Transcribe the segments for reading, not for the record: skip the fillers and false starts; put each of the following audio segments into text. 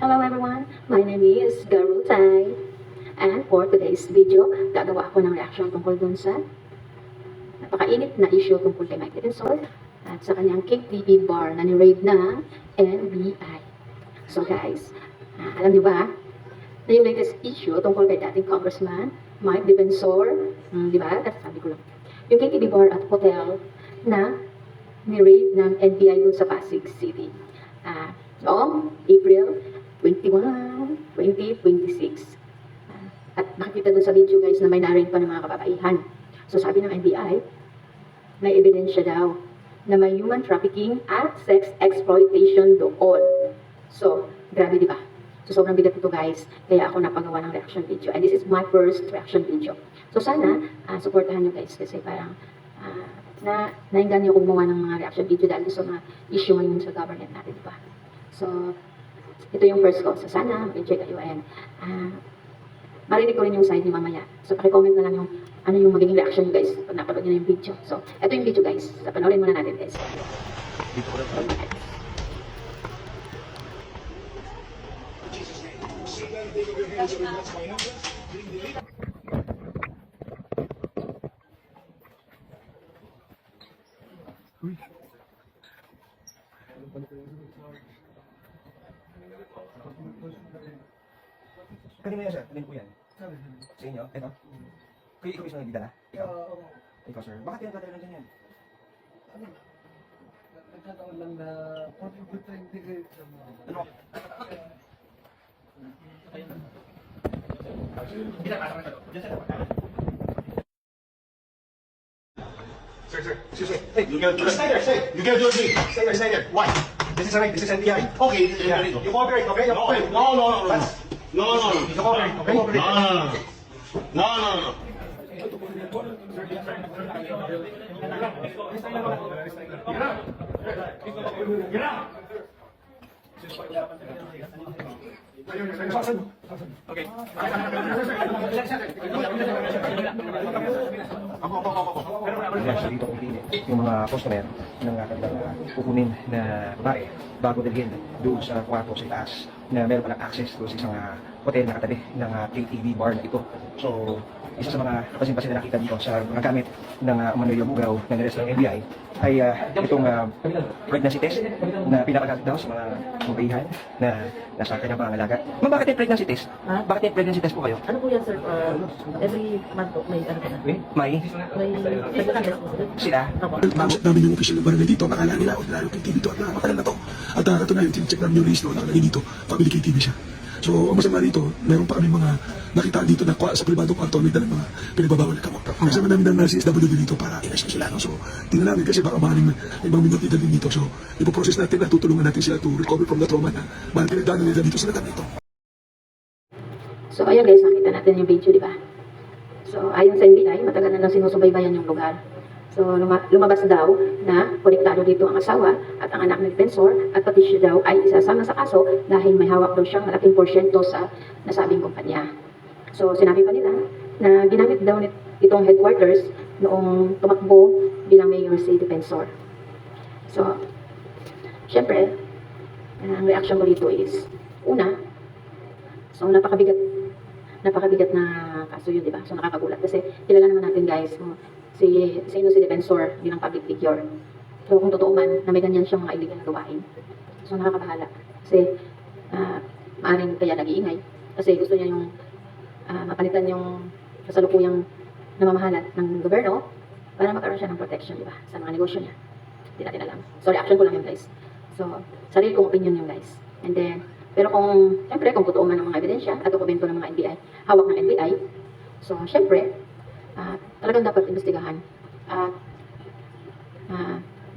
Hello everyone, my name is Garutay. And for today's video, gagawa ako ng reaction tungkol dun sa napakainit na issue tungkol kay Mike Defensor at sa kanyang KTV bar na ni-raid na NBI. So guys, alam niyo ba na yung latest issue tungkol kay dating Congressman Mike Defensor, di ba? Sabi ko lang. Yung KTV bar at hotel na ni-raid ng NBI dun sa Pasig City. Noong April 21, 2026. At nakikita doon sa video guys na may na-raid pa ng mga kababaihan. So sabi ng NBI, may ebidensya daw na may human trafficking at sex exploitation doon. So, grabe di ba? So sobrang bigat ito guys. Kaya ako napagawa ng reaction video. And this is my first reaction video. So sana, supportahan nyo guys kasi parang nainggan nyo kung gumawa ng mga reaction video dahil gusto na issue ngayon sa government natin, di ba? So, ito yung first ko. So, sana mag-enjoy kayo and marinig ko rin yung side ni mamaya. So, pakicomment na lang yung ano yung magiging reaction nyo guys pag napanood nyo na yung video. So, ito yung video guys. So, panoorin muna natin guys. Kanina yan, sir. Kanina po yan. Sa inyo? Ito? Kaya ikaw mismo nagdidala? Ikaw? Ikaw, sir. Bakit yan tatalo lang dyan yan? Nagkataon lang na contribute na hindi kayo sa mga... Ano? Sir. Excuse me. Hey, you gotta do it. Stay there, stay. You gotta do it, me. Stay there. Why? This is alright. This is NBI. Okay. Yeah. You cooperate, okay? You cooperate. No. You cooperate, okay? No. Okay. Yes, dito kung pili yung mga customer ng kanilang kukunin na babae bago dalhin doon sa kwarto sa taas na meron palang access doon sa isang hotel na katabi ng KTV bar na ito. So, isa sa mga kapansin-pansin na nakita dito sa mga gamit ng umano'y bugaw ng arrest ng NBI ay itong pregnancy test na pinapagamit daw sa mga babayihan na nasa kanyang pangangalaga. Ma'am, bakit yung pregnancy test? Bakit yung pregnancy test po kayo? Ano po yan, sir? Every month po, may ano po na. May May sila. Nakausap namin yung official ng barangay dito, nakala nila o nilayo kay TV to at nakakatagal na to. At katunayan, check namin yung race no, nakalagay dito, family KTV siya. So, ang masama dito, meron pa kami mga nakita dito na sa pribadong kwarto, may dalang mga pinagbabawal na kamot. Kasama namin ng CSWD dito para i-arrest sila. No? So, tingnan namin kasi baka maaaring may ibang minuto din dito. So, ipoprocess natin na tutulungan natin sila to recover from the trauma na mahal pinagdaanan nila dito sa lahat nito. So, ayun guys, nakita natin yung video, di ba? So, ayon sa NBI, matagal na lang sinusubaybayan yung lugar. So, lumabas daw na konektado dito ang asawa at ang anak ng defensor at pati siya daw ay isasama sa kaso dahil may hawak daw siyang malaking porsyento sa nasabing kumpanya. So, sinabi pa nila na ginamit daw itong headquarters noong tumakbo bilang mayor si defensor. So, syempre, ang reaction ko dito is, una, so napakabigat na kaso yun, di ba? So, nakakagulat kasi kilala naman natin guys, sino si defensor bilang public figure. So kung totoo man na may ganyan siyang mga illegal na gawain, so nakakabahala. Kasi maaaring kaya nag-iingay. Kasi gusto niya yung mapalitan yung kasalukuyang namamahalat ng gobyerno para magkaroon siya ng protection, di ba? Sa mga negosyo niya. Hindi natin alam. So reaction ko lang yun guys. So sarili kong opinion yun guys. And then, pero siyempre kung totoo man ng mga ebidensya at dokumento ng mga NBI, hawak ng NBI, so siyempre, talagang dapat investigahan at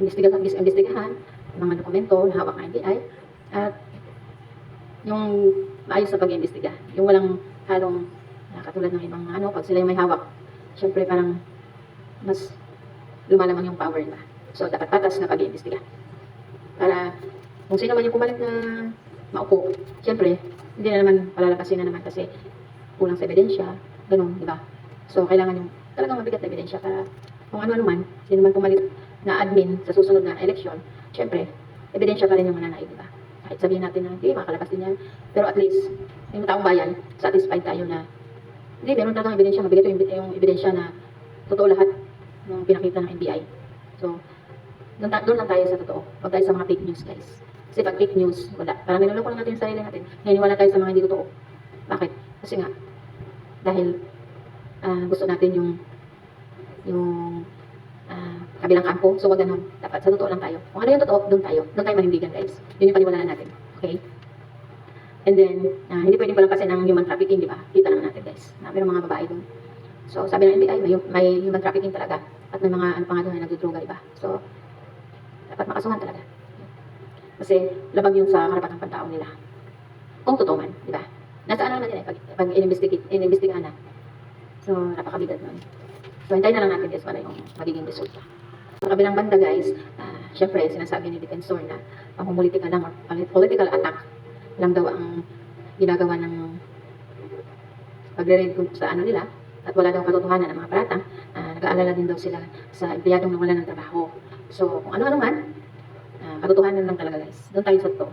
investigahan mga dokumento na hawak ng NBI at yung maayos na pag-iimbestiga, yung walang halong katulad ng ibang pag sila yung may hawak, syempre parang mas lumalamang yung power nila. So dapat patas na pag-iimbestiga para kung sino man yung kumalit na maupo, syempre hindi na naman palalakasin na naman kasi kulang sa ebidensya, ganun, di ba? So, kailangan yung talagang mabigat na ebidensya para kung ano-ano man, sino man pumalit na admin sa susunod na eleksyon, syempre, ebidensya pa rin yung mananaig, di ba? Kahit sabihin natin na hindi, makakalabas din yan. Pero at least, yung taong bayan, satisfied tayo na hindi, meron talagang ebidensya, mabigat yung ebidensya na totoo lahat ng pinakita ng NBI. So, doon lang tayo sa totoo. Huwag tayo sa mga fake news, guys. Kasi pag fake news, wala. Parang niloloko lang natin yung sarili natin. Naniniwala tayo sa mga hindi totoo. Bakit? Kasi nga, dahil gusto natin yung kabilang kampo. So, wag ganun. Dapat sa totoo lang tayo. Kung ano yung totoo, doon tayo. Doon tayo manindigan, guys. Yun yung paniwalaan natin. Okay? And then, hindi pwedeng palampasin ng human trafficking, di ba? Kita naman natin, guys. Na mayroong mga babae doon. So, sabi ng NBI, may human trafficking talaga. At may mga, ano pa nga doon, na nagdudroga, di ba? So, dapat makasuhan talaga. Kasi, labag yun sa karapatang pantao nila. Kung totoo man, di ba? Nasa ano naman yun pag inimbestigahan na. So, napakabigat nun. So, hintayin na lang natin, guys, para yung magiging resulta. Sa kabilang banda, guys, syempre, sinasabi ni Defensor na pang-political lang or political attack lang daw ang ginagawa ng pagre-raid sa ano nila at wala daw katotohanan ng mga paratang. Nag-aalala din daw sila sa empleyadong nawala ng trabaho. So, kung ano-ano man, katotohanan lang talaga, guys. Doon tayo sa totoo.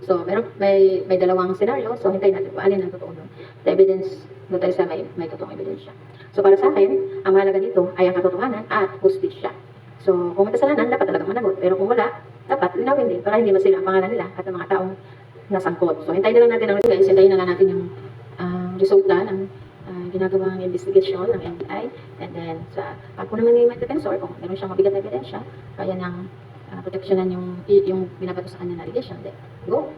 So, may dalawang scenario. So, hintayin natin kung alin ang totoo doon. The evidence, doon tayo sa may totoong ebidensya. So, para sa akin, ang mahalaga dito ay ang katotohanan at hustisya. So, kung may kasalanan, dapat talagang managot. Pero kung wala, dapat linawin din para hindi masira ang pangalan nila at ang mga taong nasangkot. So, hintayin na lang natin ang resulta. Hintayin na lang natin yung resulta ng ginagawang investigation ng NBI. And then, sa pag naman ni Mike Defensor, kung meron siyang mabigat na ebidensya, kaya ng proteksyonan yung binabato sa kanya na allegation, then go.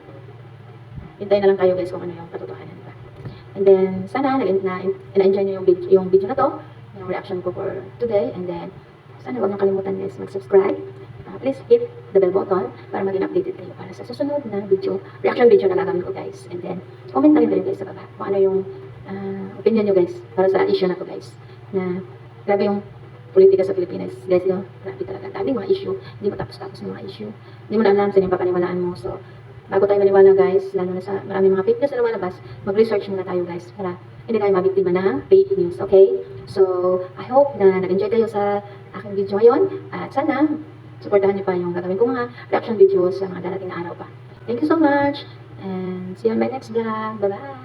Hintayin na lang tayo, guys, kung ano yung katotohanan. Diba? And then, sana na-enjoy nyo yung video na to, yung reaction ko for today. And then, sana huwag nyo kalimutan, guys, mag-subscribe. Please hit the bell button para maging updated kayo para sa susunod na video, reaction video na gagawin ko, guys. And then, comment na rin guys sa baba kung ano yung opinion nyo, guys, para sa issue na to, guys. Na grabe yung politika sa Pilipinas. Guys, yun, grabe talaga. Daming mga issue. Hindi mo tapos-tapos ng mga issue. Hindi mo na alam sa yung papaniwalaan mo. So, bago tayo maniwala, guys, lalo na sa maraming mga fake news na lumalabas, mag-research muna tayo, guys, para hindi tayo mabiktima ng fake news, okay? So, I hope na nag-enjoy kayo sa aking video ngayon. At sana, supportahan niyo pa yung gagawin ko mga reaction videos sa mga darating na araw pa. Thank you so much, and see you on my next vlog. Bye-bye!